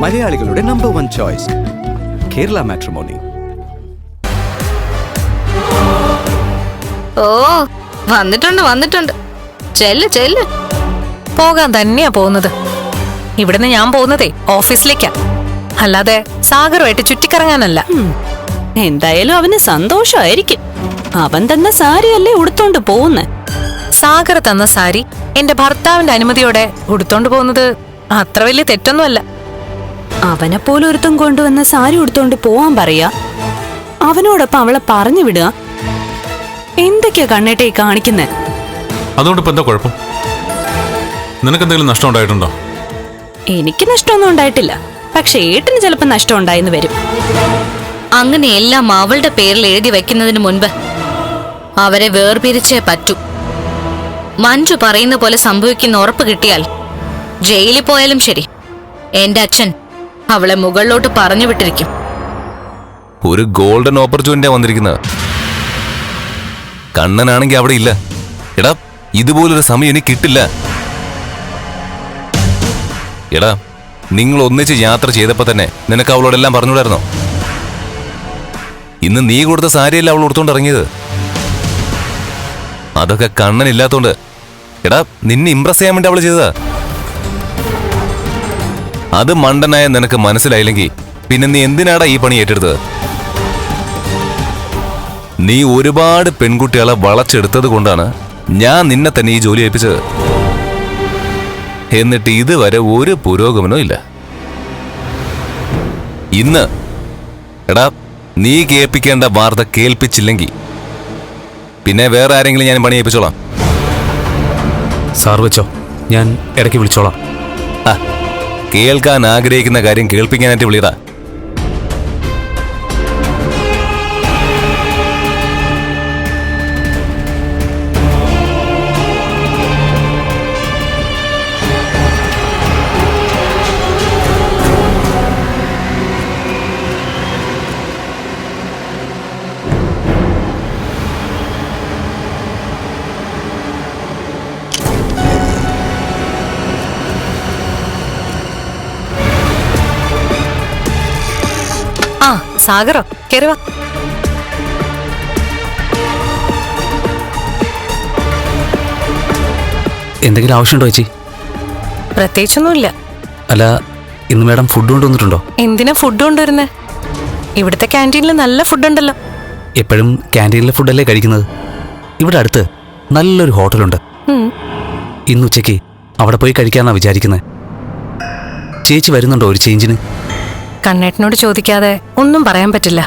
മലയാളികളുടെ number 1 choice Kerala matrimony. ഓ വന്നിട്ടുണ്ട്. ചെല്ല്. പോകാൻ തന്നെയാ പോകുന്നത്. ഇവിടുന്ന് ഞാൻ പോകുന്നതേ ഓഫീസിലേക്കാ, അല്ലാതെ സാഗറുമായിട്ട് ചുറ്റിക്കറങ്ങാനല്ല. എന്തായാലും അവന് സന്തോഷമായിരിക്കും. അവൻ തന്ന സാരിയല്ലേ ഉടുത്തോണ്ട് പോകുന്നെ. സാഗർ തന്ന സാരി എന്റെ ഭർത്താവിന്റെ അനുമതിയോടെ ഉടുത്തോണ്ട് പോകുന്നത് അത്ര വലിയ തെറ്റൊന്നുമല്ല. അവനെപ്പോലെ ഒരുത്തം കൊണ്ടുവന്ന സാരി ഉടുത്തോണ്ട് പോവാൻ പറയാ. അവനോടൊപ്പം അവളെ പറഞ്ഞു വിടുക. എന്തൊക്കെയാ കണ്ണേട്ടേ കാണിക്കുന്നേ? അതുകൊണ്ട് ഇപ്പൊ എന്താ കുഴപ്പം? നിനക്കെന്തെങ്കിലും നഷ്ടം ഉണ്ടായിട്ടുണ്ടോ? എനിക്ക് നഷ്ടമൊന്നും ഉണ്ടായിട്ടില്ല. പക്ഷെ ഏട്ടന് ചിലപ്പോ നഷ്ടം ഉണ്ടായിന്ന് വരും. അങ്ങനെയെല്ലാം അവളുടെ പേരിൽ എഴുതി വെക്കുന്നതിന് മുൻപ് അവരെ വേർപിരിച്ചേ പറ്റൂ. മഞ്ജു പറയുന്ന പോലെ സംഭവിക്കുന്ന ഉറപ്പ് കിട്ടിയാൽ ജയിലിൽ പോയാലും ശരി, എന്റെ അച്ഛൻ അവളെ മുകളിലോട്ട് പറഞ്ഞു വിട്ടിരിക്കും. ഒരു ഗോൾഡൻ ഓപ്പർച്യൂണിറ്റിയാ വന്നിരിക്കുന്നത്. കണ്ണനാണെങ്കി അവിടെ ഇല്ല. എടാ, ഇതുപോലൊരു സമയം എനിക്ക് കിട്ടില്ല. എടാ, നിങ്ങൾ ഒന്നിച്ച് യാത്ര ചെയ്തപ്പോ തന്നെ നിനക്ക് അവളോടെല്ലാം പറഞ്ഞുകൂടായിരുന്നോ? ഇന്ന് നീ കൊടുത്ത സാരിയല്ല അവൾ കൊടുത്തോണ്ട് ഇറങ്ങിയത്. അതൊക്കെ കണ്ണനില്ലാത്തോണ്ട് എടാ നിന്നെ ഇംപ്രസ് ചെയ്യാൻ വേണ്ടി അവള് ചെയ്തതാ. അത് മണ്ടനായ നിനക്ക് മനസ്സിലായില്ലെങ്കിൽ പിന്നെ നീ എന്തിനാടാ ഈ പണി ഏറ്റെടുത്തത്? നീ ഒരുപാട് പെൺകുട്ടികളെ വളച്ചെടുത്തത് കൊണ്ടാണ് ഞാൻ നിന്നെ തന്നെ ഈ ജോലി ഏൽപ്പിച്ചത്. എന്നിട്ട് ഇതുവരെ ഒരു പുരോഗമനവും ഇല്ല. ഇന്ന് എടാ നീ കേൾപ്പിക്കേണ്ട വാർത്ത കേൾപ്പിച്ചില്ലെങ്കിൽ പിന്നെ വേറെ ആരെങ്കിലും ഞാൻ പണി ഏൽപ്പിച്ചോളാം. സാർ വെച്ചോ, ഞാൻ ഇടയ്ക്ക് വിളിച്ചോളാം. കേൾക്കാൻ ആഗ്രഹിക്കുന്ന കാര്യം കേൾപ്പിക്കാനായിട്ട് വിളിയടാ. സാഗറോ, കേറുവാ. എന്തെങ്കിലും ആവശ്യമുണ്ടോ ചേച്ചി? പ്രത്യേകിച്ചൊന്നുമില്ല. അല്ല, ഇന്ന് മാഡം ഫുഡ് കൊണ്ടുവന്നിട്ടുണ്ടോ? എന്തിനാ ഫുഡ് കൊണ്ടുവരുന്നേ? ഇവിടുത്തെ ക്യാൻറ്റീനിൽ നല്ല ഫുഡുണ്ടല്ലോ. എപ്പോഴും ക്യാൻറ്റീനിലെ ഫുഡല്ലേ കഴിക്കുന്നത്. ഇവിടെ അടുത്ത് നല്ലൊരു ഹോട്ടലുണ്ട്. ഇന്ന് ഉച്ചയ്ക്ക് അവിടെ പോയി കഴിക്കാന്നാ വിചാരിക്കുന്നത്. ചേച്ചി വരുന്നുണ്ടോ ഒരു ചേഞ്ചിന്? കണ്ണേട്ടനോട് ചോദിക്കാതെ ഒന്നും പറയാൻ പറ്റില്ല.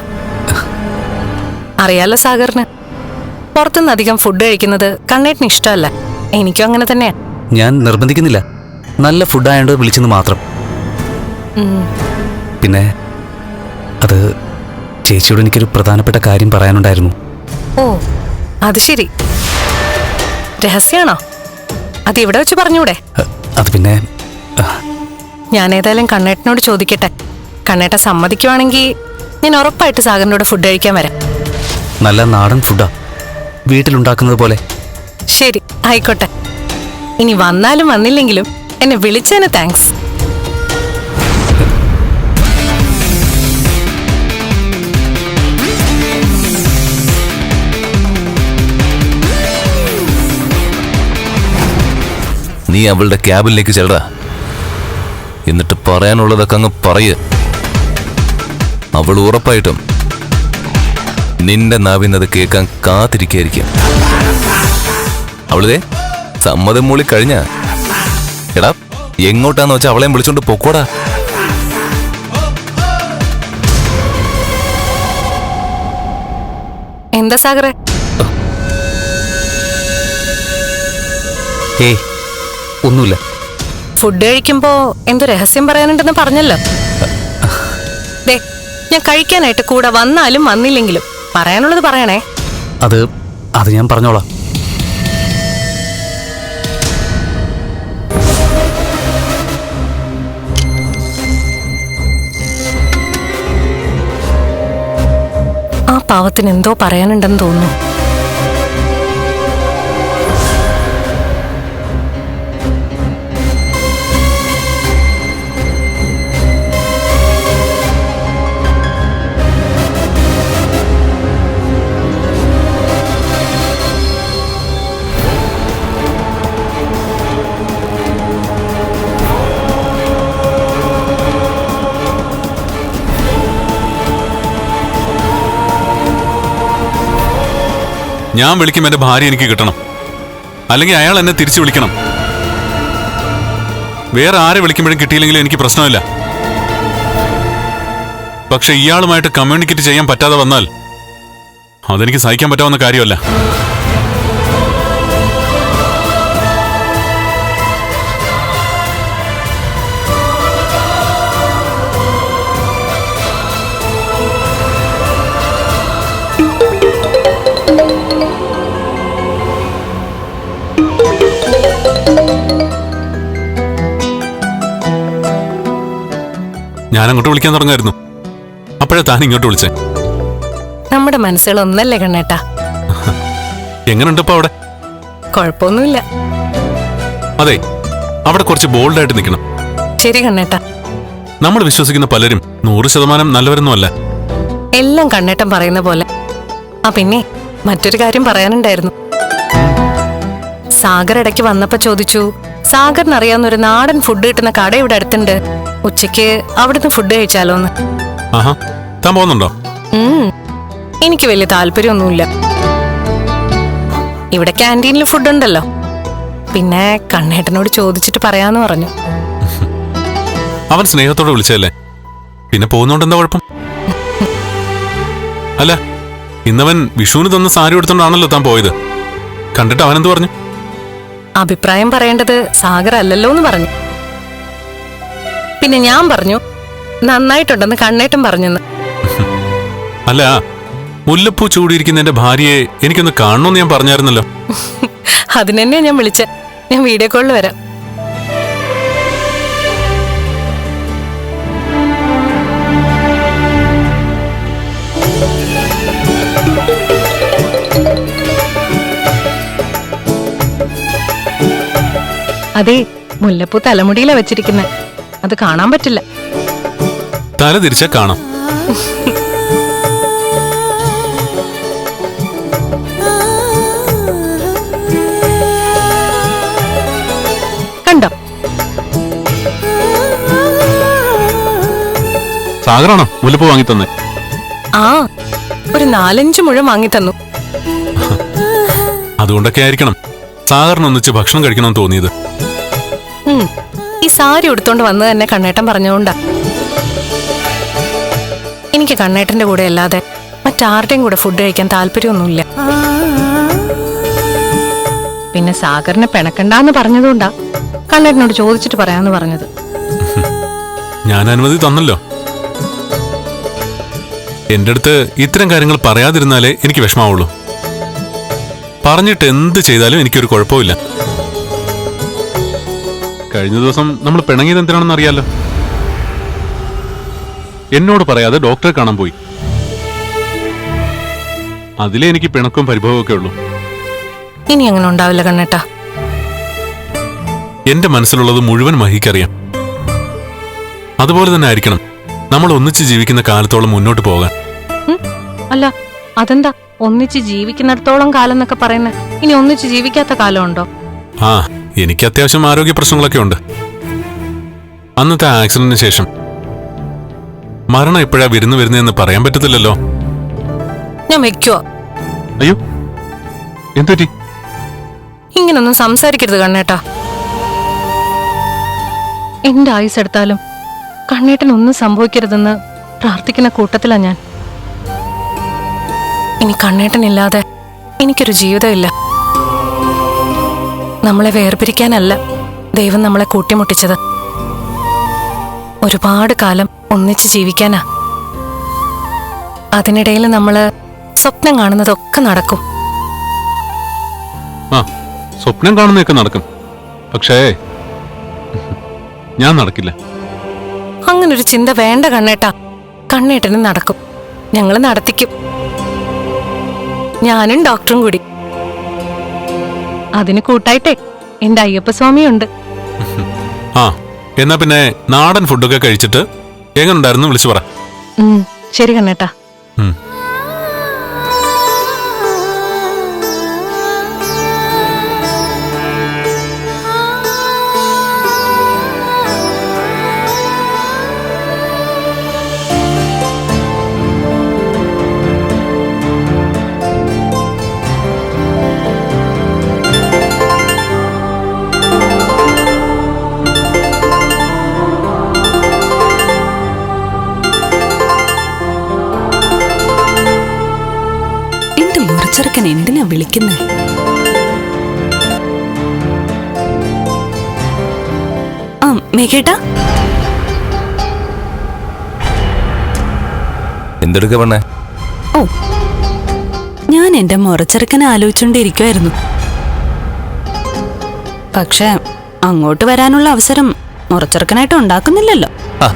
അറിയാലോ സാഗറിന്, പുറത്തുനിന്ന് അധികം ഫുഡ് കഴിക്കുന്നത് കണ്ണേട്ടന് ഇഷ്ടമല്ല. എനിക്കും അങ്ങനെ തന്നെയാ. ഞാൻ നിർബന്ധിക്കുന്നില്ല, നല്ല ഫുഡായോണ്ട് വിളിച്ചെന്ന് മാത്രം. പിന്നെ അത് ചേച്ചിയോട് എനിക്കൊരു പ്രധാനപ്പെട്ട കാര്യം പറയാനുണ്ടായിരുന്നു. ഓ, അത് ശരി. രഹസ്യമാണോ? അത് ഇവിടെ വെച്ച് പറഞ്ഞൂടെ? അത് പിന്നെ ഞാൻ ഏതായാലും കണ്ണേട്ടനോട് ചോദിക്കട്ടെ. കണ്ണേട്ട സമ്മതിക്കുവാണെങ്കിൽ ഞാൻ ഉറപ്പായിട്ട് സാഗറിനോട് ഫുഡ് കഴിക്കാൻ വരാം. നല്ല നാടൻ ഫുഡാ, വീട്ടിലുണ്ടാക്കുന്നത് പോലെ. ശരി, ആയിക്കോട്ടെ. ഇനി വന്നാലും വന്നില്ലെങ്കിലും എന്നെ വിളിച്ചതിന് താങ്ക്സ്. നീ അവളുടെ ക്യാബിനിലേക്ക് ചെല്ലടാ. എന്നിട്ട് പറയാനുള്ളതൊക്കെ അങ്ങ് പറയ്. അവൾ ഉറപ്പായിട്ടും നിന്റെ നാവിന്നത് കേൾക്കാൻ കാത്തിരിക്കായിരിക്കും. അവളിതേ സമ്മതം മൂളി കഴിഞ്ഞ എടാ എങ്ങോട്ടാന്ന് വെച്ചാൽ അവളെയും വിളിച്ചോണ്ട് പൊക്കോടാ. എന്താ സാഗറെ? ഏയ് ഒന്നുമില്ല. ഫുഡ് കഴിക്കുമ്പോ എന്തോ രഹസ്യം പറയാനുണ്ടെന്ന് പറഞ്ഞല്ലോ. ദേ, ഞാൻ കഴിക്കാനായിട്ട് കൂടെ വന്നാലും വന്നില്ലെങ്കിലും പറയാനുള്ളത് പറയണേ. അത് ഞാൻ പറഞ്ഞോളാം. ആ പാവത്തിന് എന്തോ പറയാനുണ്ടെന്ന് തോന്നുന്നു. ഞാൻ വിളിക്കും എന്റെ ഭാര്യ എനിക്ക് കിട്ടണം, അല്ലെങ്കിൽ അയാൾ എന്നെ തിരിച്ചു വിളിക്കണം. വേറെ ആരെ വിളിക്കുമ്പോഴും കിട്ടിയില്ലെങ്കിലും എനിക്ക് പ്രശ്നമില്ല. പക്ഷെ ഇയാളുമായിട്ട് കമ്മ്യൂണിക്കേറ്റ് ചെയ്യാൻ പറ്റാതെ വന്നാൽ അതെനിക്ക് സഹിക്കാൻ പറ്റാവുന്ന കാര്യമല്ല. ഞാൻ അങ്ങോട്ട് വിളിക്കാൻ തുടങ്ങായിരുന്നു, അപ്പോഴാ താൻ ഇങ്ങോട്ട് വിളിച്ചേ. നമ്മുടെ മനസ്സുകൾ ഒന്നല്ലേ കണ്ണേട്ടാ? എങ്ങനെയുണ്ട് ഇപ്പൊ അവിടെ? കുഴപ്പമൊന്നുമില്ല. അതെ, അവിടെ കുറച്ച് ബോൾഡായിട്ട് നിൽക്കണം. ശരി കണ്ണേട്ടാ. നമ്മൾ വിശ്വസിക്കുന്ന പലരും 100% നല്ലവരൊന്നും അല്ല. എല്ലാം കണ്ണേട്ടൻ പറയുന്ന പോലെ. ആ പിന്നെ മറ്റൊരു കാര്യം പറയാനുണ്ടായിരുന്നു. സാഗർ ഇടയ്ക്ക് വന്നപ്പോ ചോദിച്ചു, സാഗറിന് അറിയാവുന്ന ഒരു നാടൻ ഫുഡ് കിട്ടുന്ന കട ഇവിടെ അടുത്തുണ്ട്, ഉച്ചയ്ക്ക് അവിടുന്ന് ഫുഡ് കഴിച്ചാലോന്ന്. ആഹാ, താൻ പോകുന്നുണ്ടോ? എനിക്ക് വലിയ താല്പര്യമൊന്നുമില്ല. ഇവിടെ ക്യാൻറ്റീനിൽ ഫുഡ് ഉണ്ടല്ലോ. പിന്നെ കണ്ണേട്ടനോട് ചോദിച്ചിട്ട് പറയാന്ന് പറഞ്ഞു. അവൻ സ്നേഹത്തോടെ വിളിച്ചല്ലേ, പിന്നെ പോകുന്നോണ്ട് എന്താ കുഴപ്പം? അല്ല, ഇന്നവൻ വിഷുവിന് തന്ന സാരി എടുത്തോണ്ടാണല്ലോ താൻ പോയത്. കണ്ടിട്ട് അവനെന്ത് പറഞ്ഞു? അഭിപ്രായം പറയേണ്ടത് സാഗർ അല്ലല്ലോ എന്ന് പറഞ്ഞു. പിന്നെ ഞാൻ പറഞ്ഞു നന്നായിട്ടുണ്ടെന്ന് കണ്ണേട്ടൻ പറഞ്ഞെന്ന്. അല്ല, മുല്ലപ്പൂ ചൂടിയിരിക്കുന്ന എന്റെ ഭാര്യയെ എനിക്കൊന്ന് കാണണമെന്ന് ഞാൻ പറഞ്ഞായിരുന്നല്ലോ. അതിനെന്നെ ഞാൻ വിളിച്ച. ഞാൻ വീഡിയോ കോളിൽ വരാം. അതെ, മുല്ലപ്പൂ തലമുടിയിലാ വെച്ചിരിക്കുന്നത്. അത് കാണാൻ പറ്റില്ല. തല തിരിച്ചാ കാണാം. കണ്ടോ? സാഗറാണോ മുല്ലപ്പൂ വാങ്ങി തന്നെ? ആ, ഒരു 4-5 മുഴം വാങ്ങി തന്നു. അതുകൊണ്ടൊക്കെ ആയിരിക്കണം സാഗറിന് ഒന്നിച്ച് ഭക്ഷണം കഴിക്കണമെന്ന് തോന്നിയത്. ഈ സാരി ഉടുത്തോണ്ട് വന്നത് തന്നെ കണ്ണേട്ടൻ പറഞ്ഞുകൊണ്ടാ. എനിക്ക് കണ്ണേട്ടന്റെ കൂടെ അല്ലാതെ മറ്റാരുടെയും കൂടെ ഫുഡ് കഴിക്കാൻ താല്പര്യമൊന്നുമില്ല. പിന്നെ സാഗറിനെ പിണക്കണ്ടെന്ന് പറഞ്ഞതുകൊണ്ടാ കണ്ണേട്ടനോട് ചോദിച്ചിട്ട് പറയാന്ന് പറഞ്ഞത്. ഞാൻ അനുമതി തന്നല്ലോ. എന്റെ അടുത്ത് ഇത്തരം കാര്യങ്ങൾ പറയാതിരുന്നാലേ എനിക്ക് വിഷമാവുള്ളൂ. പറഞ്ഞിട്ട് എന്ത് ചെയ്താലും എനിക്കൊരു കുഴപ്പമില്ല. കഴിഞ്ഞ ദിവസം നമ്മൾ പിണങ്ങിയത് എന്തിനാണെന്ന് അറിയാലോ. എന്നോട് പറയാതെ ഡോക്ടറെ കാണാൻ പോയി. അതിലേ എനിക്ക് പിണക്കും പരിഭവമൊക്കെ ഉള്ളൂ. ഇനി അങ്ങനെ ഉണ്ടാവില്ല കണ്ണേട്ടാ. എന്റെ മനസ്സിലുള്ളത് മുഴുവൻ മഹിക്കറിയാം. അതുപോലെ തന്നെ ആയിരിക്കണം നമ്മൾ ഒന്നിച്ച് ജീവിക്കുന്ന കാലത്തോളം മുന്നോട്ട് പോകാൻ. അല്ല, അതെന്താ ഒന്നിച്ച് ജീവിക്കുന്നിടത്തോളം കാലം എന്നൊക്കെ പറയുന്നത്? ഇനി ഒന്നിച്ച് ജീവിക്കാത്ത കാലമുണ്ടോ? ആ, എനിക്ക് അത്യാവശ്യം ആരോഗ്യ പ്രശ്നങ്ങളൊക്കെ ഉണ്ട്. അന്നത്തെ ആക്സിഡന്റിന് ശേഷം മരണം എപ്പോഴാ വരുന്നതെന്ന് പറയാൻ പറ്റത്തില്ലല്ലോ. ഞാൻ വെക്കുവോ? അയ്യോ, എന്തുപറ്റി? ഇങ്ങനൊന്നും സംസാരിക്കരുത് കണ്ണേട്ടാ. എന്റെ ആയുസ് എടുത്താലും കണ്ണേട്ടനൊന്നും സംഭവിക്കരുതെന്ന് പ്രാർത്ഥിക്കുന്ന കൂട്ടത്തിലാ ഞാൻ. ഇനി കണ്ണേട്ടനില്ലാതെ എനിക്കൊരു ജീവിതമില്ല. നമ്മളെ വേർപിരിക്കാനല്ല ദൈവം നമ്മളെ കൂട്ടിമുട്ടിച്ചത്. ഒരുപാട് കാലം ഒന്നിച്ച് ജീവിക്കാനാ. അതിനിടയിൽ നമ്മള് സ്വപ്നം കാണുന്നതൊക്കെ നടക്കും. ആ, സ്വപ്നം കാണുന്നതൊക്കെ നടക്കും. പക്ഷേ ഞാൻ നടക്കില്ല. അങ്ങനൊരു ചിന്ത വേണ്ട കണ്ണേട്ടാ. കണ്ണേട്ടന് നടക്കും. ഞങ്ങള് നടത്തിക്കും. ഞാനും ഡോക്ടറും കൂടി. അതിന് കൂട്ടായിട്ടേ എന്റെ അയ്യപ്പസ്വാമിയുണ്ട്. ആ, എന്നാ പിന്നെ നാടൻ ഫുഡൊക്കെ കഴിച്ചിട്ട് എങ്ങനുണ്ടായിരുന്നു വിളിച്ചു പറ. ശരി കണ്ണേട്ടാ. മുറച്ചെറുക്കൻ എന്തിനാ വിളിക്കുന്നേ? ആ മേഘേട്ടാ, എന്തെടുക്ക പെണ്ണേ? ഓ ഞാൻ എന്റെ മുറച്ചെറുക്കനെ ആലോചിച്ചോണ്ടിരിക്കുവായിരുന്നു. പക്ഷെ അങ്ങോട്ട് വരാനുള്ള അവസരം മുറച്ചെറുക്കനായിട്ട് ഉണ്ടാക്കുന്നില്ലല്ലോ. ആ,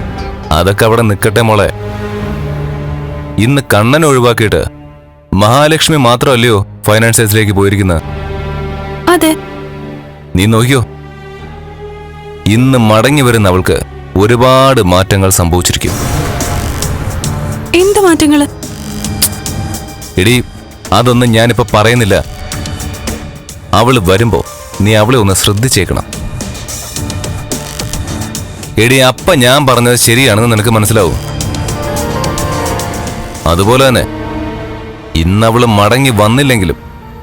അതൊക്കെ അവിടെ നിൽക്കട്ടെ മോളെ. ഇന്ന് കണ്ണൻ ഒഴിവാക്കിയിട്ട് മഹാലക്ഷ്മി മാത്രമല്ലയോ ഫൈനാൻസേഴ്സിലേക്ക് പോയിരിക്കുന്നത്? അതെ. നീ നോക്കിയോ, ഇന്ന് മടങ്ങി വരുന്ന അവൾക്ക് ഒരുപാട് മാറ്റങ്ങൾ സംഭവിച്ചിരിക്കും. എന്ത് മാറ്റങ്ങള്? എടി, അതൊന്നും ഞാനിപ്പോ പറയുന്നില്ല. അവള് വരുമ്പോ നീ അവളെ ഒന്ന് ശ്രദ്ധിച്ചേക്കണം. എടി, അപ്പ ഞാൻ പറഞ്ഞത് ശരിയാണെന്ന് നിനക്ക് മനസ്സിലാവും. അതുപോലെ തന്നെ ഇന്നവള് മടങ്ങി വന്നില്ലെങ്കിലും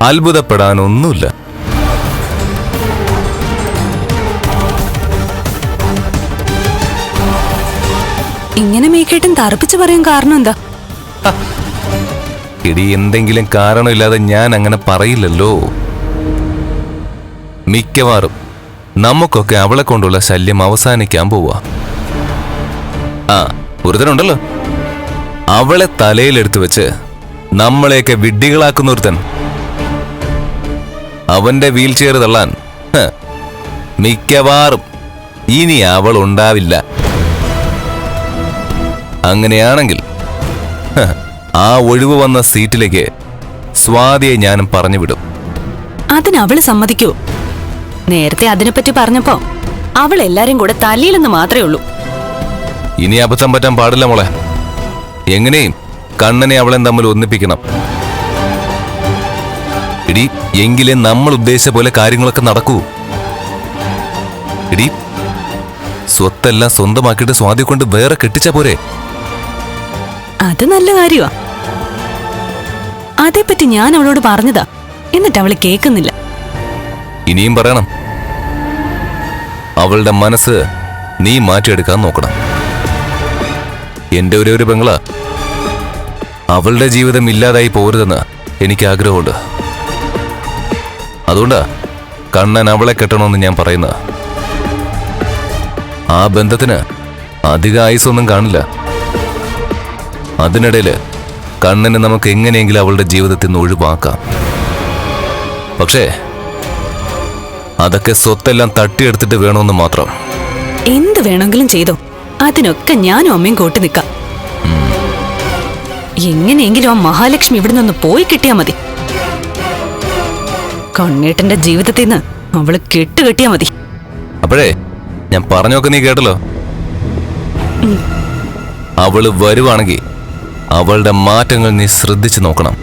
അത്ഭുതപ്പെടാനൊന്നുമില്ല. ഇങ്ങനെ മേഘേട്ടൻ തറപ്പിച്ച് പറയാൻ കാരണം എന്താ? എടി, എന്തെങ്കിലും കാരണമില്ലാതെ ഞാൻ അങ്ങനെ പറയില്ലല്ലോ. മിക്കവാറും നമുക്കൊക്കെ അവളെ കൊണ്ടുള്ള ശല്യം അവസാനിക്കാൻ പോവാ. ആ, ഒരുത്തനുണ്ടല്ലോ, അവളെ തലയിലെടുത്ത് വെച്ച് നമ്മളെയൊക്കെ വിഡ്ഢികളാക്കുന്ന ഒരുത്തൻ. അവന്റെ വീൽ ചെയർ തള്ളാൻ മിക്കവാറും ഇനി അവൾ ഉണ്ടാവില്ല. അങ്ങനെയാണെങ്കിൽ ആ ഒഴിവ് വന്ന സീറ്റിലേക്ക് സ്വാതിയെ ഞാനും പറഞ്ഞു വിടും. അതിനവള് സമ്മതിക്കൂ? നേരത്തെ അതിനെപ്പറ്റി പറഞ്ഞപ്പോ അവൾ എല്ലാരും കൂടെ തല്ലിയിലെന്ന് മാത്രമേ ഉള്ളൂ. ഇനി അബദ്ധം പറ്റാൻ പാടില്ല മോളെ. എങ്ങനെയും കണ്ണനെ അവളെ തമ്മിൽ ഒന്നിപ്പിക്കണം. ഇടി, എങ്കിലേ നമ്മൾ ഉദ്ദേശിച്ച പോലെ കാര്യങ്ങളൊക്കെ നടക്കൂ. ഇടി, സ്വത്തെല്ലാം സ്വന്തമാക്കിയിട്ട് സ്വാതി കൊണ്ട് വേറെ കെട്ടിച്ച പോരെ? അത് നല്ല കാര്യമാ. അതേപ്പറ്റി ഞാൻ അവളോട് പറഞ്ഞതാ, എന്നിട്ട് അവള് കേൾക്കുന്നില്ല. ഇനിയും പറയണം. അവളുടെ മനസ്സ് നീ മാറ്റിയെടുക്കാൻ നോക്കണം. എന്റെ ഒരേ ഒരു പെങ്ങള, അവളുടെ ജീവിതം ഇല്ലാതായി പോരുതെന്ന് എനിക്ക് ആഗ്രഹമുണ്ട്. അതുകൊണ്ടാ കണ്ണൻ അവളെ കെട്ടണമെന്ന് ഞാൻ പറയുന്നത്. ആ ബന്ധത്തിന് അധിക ആയുസൊന്നും കാണില്ല. അതിനിടയില് കണ്ണനെ നമുക്ക് എങ്ങനെയെങ്കിലും അവളുടെ ജീവിതത്തിൽ നിന്ന് ഒഴിവാക്കാം. പക്ഷേ അതൊക്കെ സ്വത്തെല്ലാം തട്ടിയെടുത്തിട്ട് വേണമെന്ന് മാത്രം. എന്ത് വേണമെങ്കിലും ചെയ്തോ, അതിനൊക്കെ ഞാനും അമ്മയും കൂട്ടി നിൽക്കാം. എങ്ങനെയെങ്കിലും ആ മഹാലക്ഷ്മി ഇവിടെ നിന്ന് പോയി കിട്ടിയാ മതി. കണ്ണേട്ടന്റെ ജീവിതത്തിൽ നിന്ന് അവള് കെട്ടുകെട്ടിയാ മതി. അപ്പോഴേ ഞാൻ പറഞ്ഞൊക്കെ നീ കേട്ടല്ലോ. അവള് വരുവാണെങ്കിൽ അവളുടെ മാറ്റങ്ങൾ നീ ശ്രദ്ധിച്ചു നോക്കണം.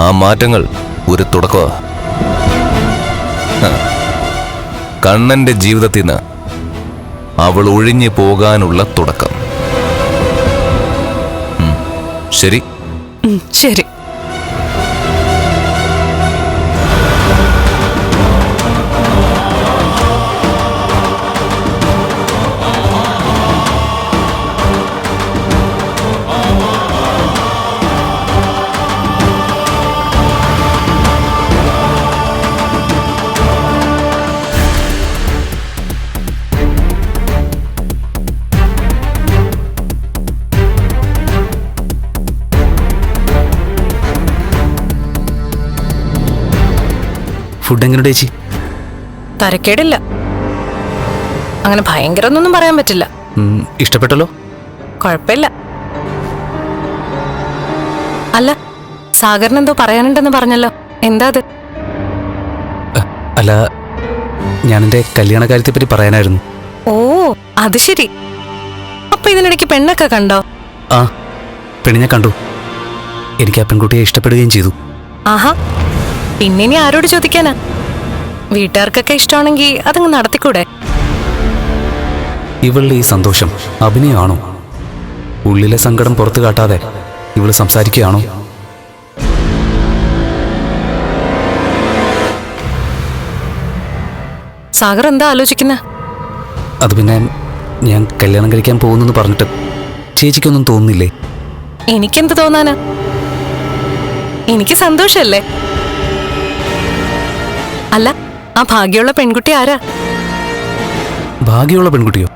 ആ മാറ്റങ്ങൾ ഒരു തുടക്കമാ. കണ്ണന്റെ ജീവിതത്തിൽ നിന്ന് അവൾ ഒഴിഞ്ഞു പോകാനുള്ള തുടക്കം. ശരി ശരി. ഫുഡ് എങ്ങനെയുണ്ട് ചേച്ചി? തരക്കേടില്ല. അങ്ങനെ ഭയങ്കര ഒന്നും പറയാൻ പറ്റില്ല. ഇഷ്ടപ്പെട്ടല്ലോ? കുഴപ്പമില്ല. അല്ല, സാഗറിന് എന്തോ പറയാനുണ്ടെന്ന് പറഞ്ഞല്ലോ, എന്താ അത്? അല്ല, ഞാൻ എൻ്റെ കല്യാണകാര്യത്തെ പറ്റി പറയാനായിരുന്നു. ഓ, അത് ശരി. അപ്പൊ ഇതിനിടയ്ക്ക് പെണ്ണൊക്കെ കണ്ടോ? ആ, പെണ്ണിനെ കണ്ടു. എനിക്ക് ആ പെൺകുട്ടിയെ ഇഷ്ടപ്പെടുകയും ചെയ്തു. ആഹാ, പിന്നെ ഇനി ആരോട് ചോദിക്കാനാ? വീട്ടുകാർക്കൊക്കെ ഇഷ്ടമാണെങ്കിൽ അതങ്ങ് നടത്തിക്കൂടെ? ഇവളുടെ ഈ സന്തോഷം അഭിനയമാണോ? ഉള്ളിലെ സങ്കടം പുറത്തു കാട്ടാതെ ഇവള് സംസാരിക്കുകയാണോ? സാഗർ എന്താ ആലോചിക്കുന്ന? അത് പിന്നെ ഞാൻ കല്യാണം കഴിക്കാൻ പോകുന്നെന്ന് പറഞ്ഞിട്ട് ചേച്ചിക്കൊന്നും തോന്നുന്നില്ലേ? എനിക്കെന്ത് തോന്നാനാ? എനിക്ക് സന്തോഷല്ലേ? അല്ല, ആ ഭാഗ്യമുള്ള പെൺകുട്ടി ആരാ? ഭാഗ്യമുള്ള പെൺകുട്ടിയോ?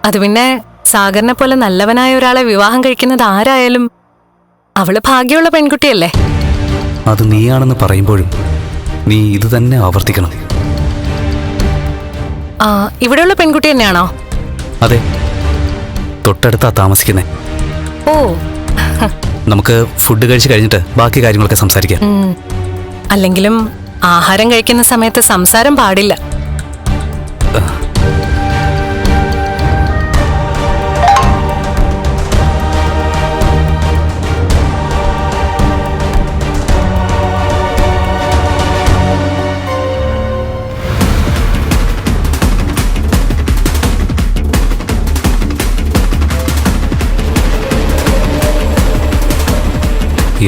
അത് പിന്നെ സാഗറിനെ പോലെ നല്ലവനായ ഒരാളെ വിവാഹം കഴിക്കുന്നത് ആരായാലും അവള് ഭാഗ്യമുള്ള പെൺകുട്ടിയല്ലേ? അത് നീയാണെന്ന് പറയുമ്പോഴും നീ ഇത് തന്നെ ആവർത്തിക്കണം. ആ, ഇവിടെയുള്ള പെൺകുട്ടി തന്നെയാണോ? അതെ, തൊട്ടടുത്താ താമസിക്കുന്നേ. ഓ. നമുക്ക് ഫുഡ് കഴിച്ച് കഴിഞ്ഞിട്ട് ബാക്കി കാര്യങ്ങളൊക്കെ സംസാരിക്കാം. അല്ലെങ്കിലും ആഹാരം കഴിക്കുന്ന സമയത്ത് സംസാരം പാടില്ല.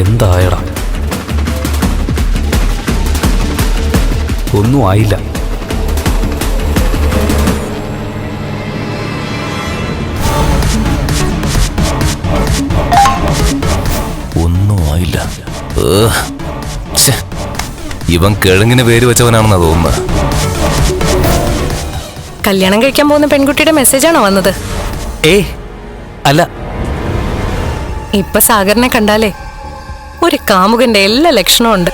എന്തായടാ? ഒന്നും ആയില്ല. ഒന്നും ആയില്ല. ഇവൻ കിഴങ്ങിന് പേര് വെച്ചവനാണെന്നാ തോന്നുന്നത്. കല്യാണം കഴിക്കാൻ പോകുന്ന പെൺകുട്ടിയുടെ മെസ്സേജാണോ വന്നത്? അല്ല. ഇപ്പൊ സാഗറിനെ കണ്ടാലേ ഒരു കാമുകന്റെ എല്ലാ ലക്ഷണവും ഉണ്ട്.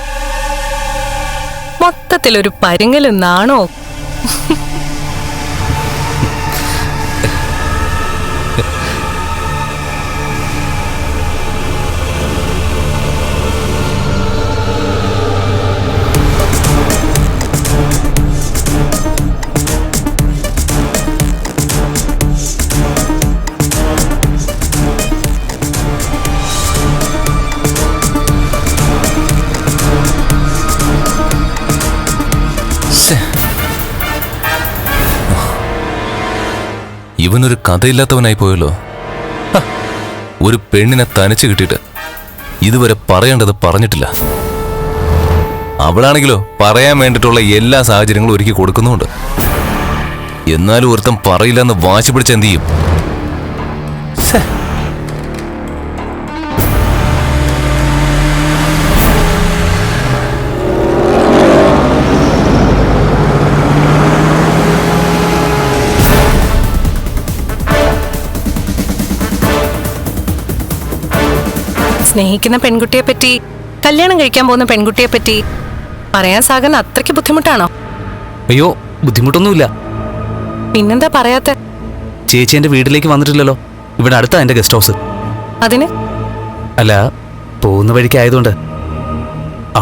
മൊത്തത്തിലൊരു പരുങ്ങലും നാണോ. ഇവനൊരു കഥയില്ലാത്തവനായി പോയല്ലോ. ഒരു പെണ്ണിനെ തനിച്ച് കിട്ടിയിട്ട് ഇതുവരെ പറയേണ്ടത് പറഞ്ഞിട്ടില്ല. അവളാണെങ്കിലോ പറയാൻ വേണ്ടിയിട്ടുള്ള എല്ലാ സാഹചര്യങ്ങളും ഒരുക്കി കൊടുക്കുന്നുണ്ട്. എന്നാലും ഒരുത്തം പറയില്ലെന്ന് വാശി പിടിച്ച് എന്ത് ചെയ്യും? സ്നേഹിക്കുന്ന പെൺകുട്ടിയെ പറ്റി, കല്യാണം കഴിക്കാൻ പോകുന്ന പെൺകുട്ടിയെ പറ്റി പറയാൻ സാഗറിന് അത്രയ്ക്ക് ബുദ്ധിമുട്ടാണോ? അയ്യോ, ബുദ്ധിമുട്ടൊന്നുമില്ല. പിന്നെന്താ പറയാത്ത? ചേച്ചി എന്റെ വീട്ടിലേക്ക് വന്നിട്ടില്ലല്ലോ. ഇവിടെ അടുത്താ എന്റെ ഗസ്റ്റ് ഹൗസ്. അതിന്? അല്ല, പോകുന്ന വഴിക്കായതുകൊണ്ട്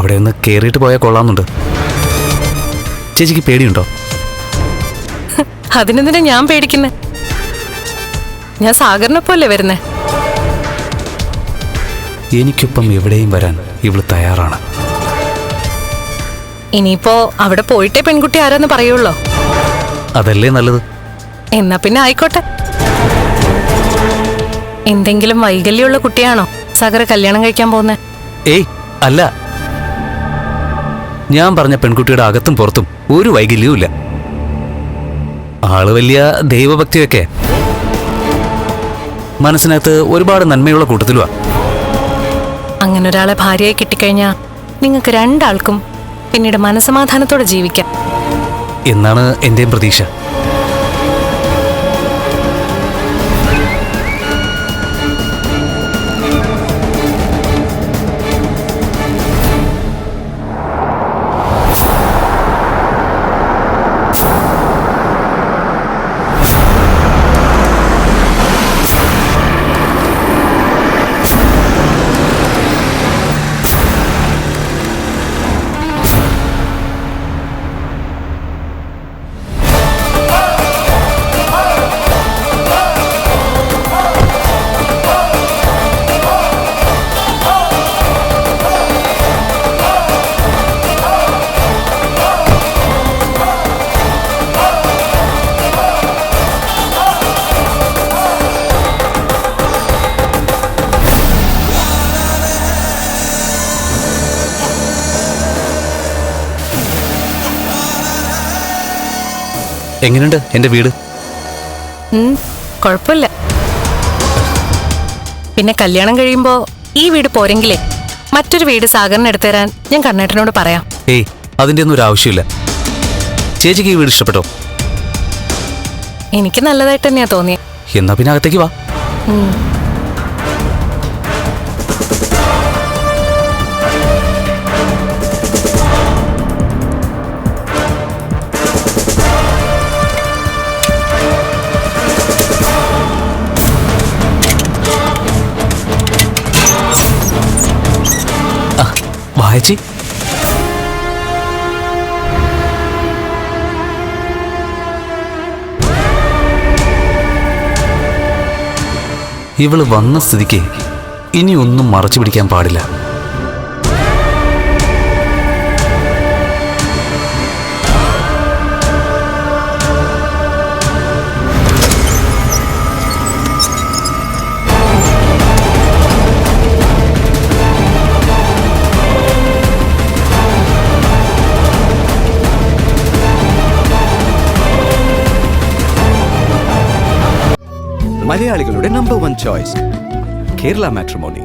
അവിടെ ഒന്ന് കേറിയിട്ട് പോയാൽ കൊള്ളാമെന്നുണ്ട്. ചേച്ചിക്ക് പേടിയുണ്ടോ? അതിനെന്തിനാ ഞാൻ പേടിക്കുന്നേ? ഞാൻ സാഗറിനൊപ്പമല്ലേ വരുന്നേ. എനിക്കൊപ്പം എവിടെയും വരാൻ ഇവള് തയ്യാറാണ്. ഇനിയിപ്പോ അവിടെ പോയിട്ടേ പെൺകുട്ടി ആരാന്ന് പറയുള്ളോ? അതല്ലേ നല്ലത്. എന്നാ പിന്നെ ആയിക്കോട്ടെ. എന്തെങ്കിലും വൈകല്യമുള്ള കുട്ടിയാണോ സാഗർ കല്യാണം കഴിക്കാൻ പോകുന്നേ? അല്ല. ഞാൻ പറഞ്ഞ പെൺകുട്ടിയുടെ അകത്തും പുറത്തും ഒരു വൈകല്യവും ഇല്ല. ആള് വലിയ ദൈവഭക്തിയൊക്കെ, മനസ്സിനകത്ത് ഒരുപാട് നന്മയുള്ള കൂട്ടത്തിലുവാ. അങ്ങനെ ഒരാളെ ഭാര്യയായി കിട്ടിക്കഴിഞ്ഞാ നിങ്ങൾക്ക് രണ്ടാൾക്കും പിന്നീട് മനസമാധാനത്തോടെ ജീവിക്കാം എന്നാണ് എന്റെയും പ്രതീക്ഷ. എങ്ങനെയുണ്ട് എന്റെ വീട്? കുഴപ്പമില്ല. പിന്നെ കല്യാണം കഴിയുമ്പോ ഈ വീട് പോരെങ്കിലേ മറ്റൊരു വീട് സാഗറിന് എടുത്തുതരാൻ ഞാൻ കണ്ണേട്ടനോട് പറയാം. ഏയ് അതിന്റെ ഒന്നും ഒരു ആവശ്യമില്ല. ചേച്ചിക്ക് ഈ വീട് ഇഷ്ടപ്പെട്ടോ? എനിക്ക് നല്ലതായിട്ട് തന്നെയാ തോന്നിയത്. എന്നാ പിന്നെ അകത്തേക്ക് വാ. വായച്ചി, ഇവള് വന്ന സ്ഥിതിക്ക് ഇനി ഒന്നും മറച്ചു പിടിക്കാൻ പാടില്ല. മലയാളികളുടെ നമ്പർ 1 ചോയ്സ് കേരള മാട്രിമോണി.